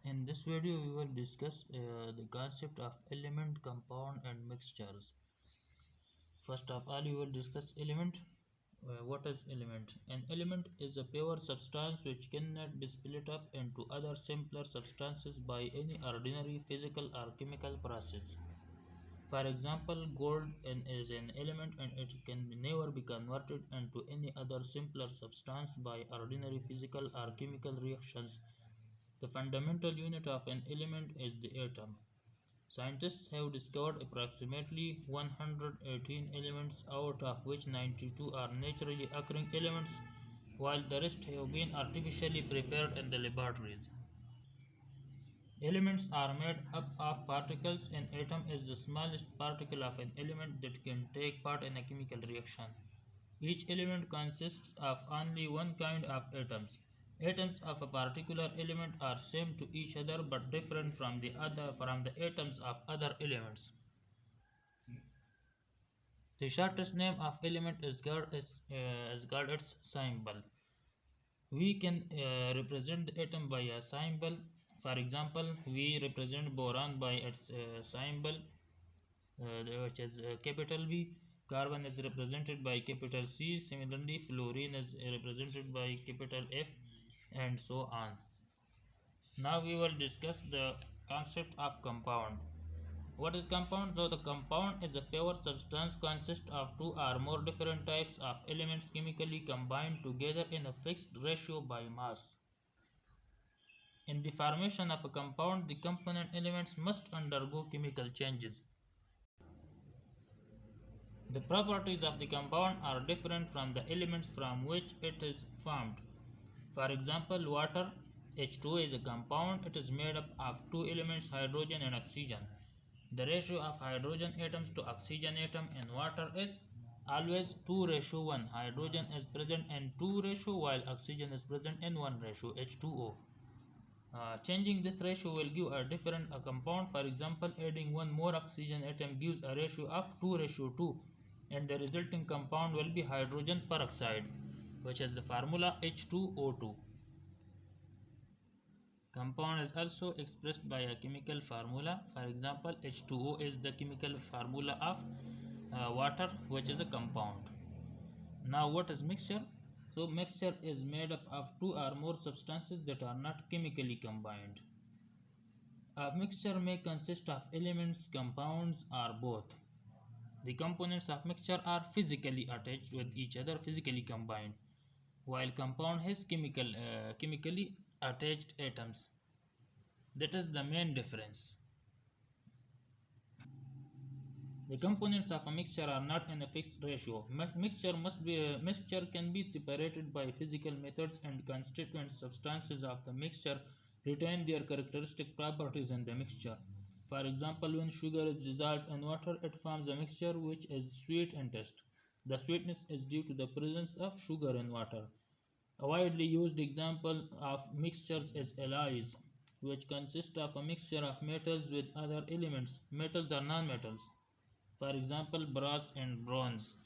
In this video, we will discuss the concept of element, compound, and mixtures. First of all, we will discuss element. What is element? An element is a pure substance which cannot be split up into other simpler substances by any ordinary physical or chemical process. For example, gold is an element and it can never be converted into any other simpler substance by ordinary physical or chemical reactions. The fundamental unit of an element is the atom. Scientists have discovered approximately 118 elements, out of which 92 are naturally occurring elements, while the rest have been artificially prepared in the laboratories. Elements are made up of particles. An atom is the smallest particle of an element that can take part in a chemical reaction. Each element consists of only one kind of atoms. Atoms of a particular element are same to each other but different from the atoms of other elements. The shortest name of element is called its symbol. We can represent the atom by a symbol. For example, we represent boron by its symbol, which is capital B. Carbon is represented by capital C. Similarly, fluorine is represented by capital F, and so on. Now we will discuss the concept of compound. What is compound? So the compound is a pure substance consists of two or more different types of elements chemically combined together in a fixed ratio by mass. In the formation of a compound, the component elements must undergo chemical changes. The properties of the compound are different from the elements from which it is formed. For example, water H2O is a compound. It is made up of two elements, hydrogen and oxygen. The ratio of hydrogen atoms to oxygen atom in water is always 2 ratio 1. Hydrogen is present in 2 ratio while oxygen is present in 1 ratio H2O. Changing this ratio will give a different compound. For example, adding one more oxygen atom gives a ratio of 2 ratio 2 and the resulting compound will be hydrogen peroxide, which is the formula H2O2. Compound is also expressed by a chemical formula. For example, H2O is the chemical formula of water, which is a compound. Now, what is mixture? So, mixture is made up of two or more substances that are not chemically combined. A mixture may consist of elements, compounds, or both. The components of mixture are physically attached with each other, physically combined, while compound has chemically attached atoms. That is the main difference. The components of a mixture are not in a fixed ratio. Mixture can be separated by physical methods, and constituent substances of the mixture retain their characteristic properties in the mixture. For example, when sugar is dissolved in water, it forms a mixture which is sweet in taste. The sweetness is due to the presence of sugar in water. A widely used example of mixtures is alloys, which consist of a mixture of metals with other elements. Metals are nonmetals. For example, brass and bronze.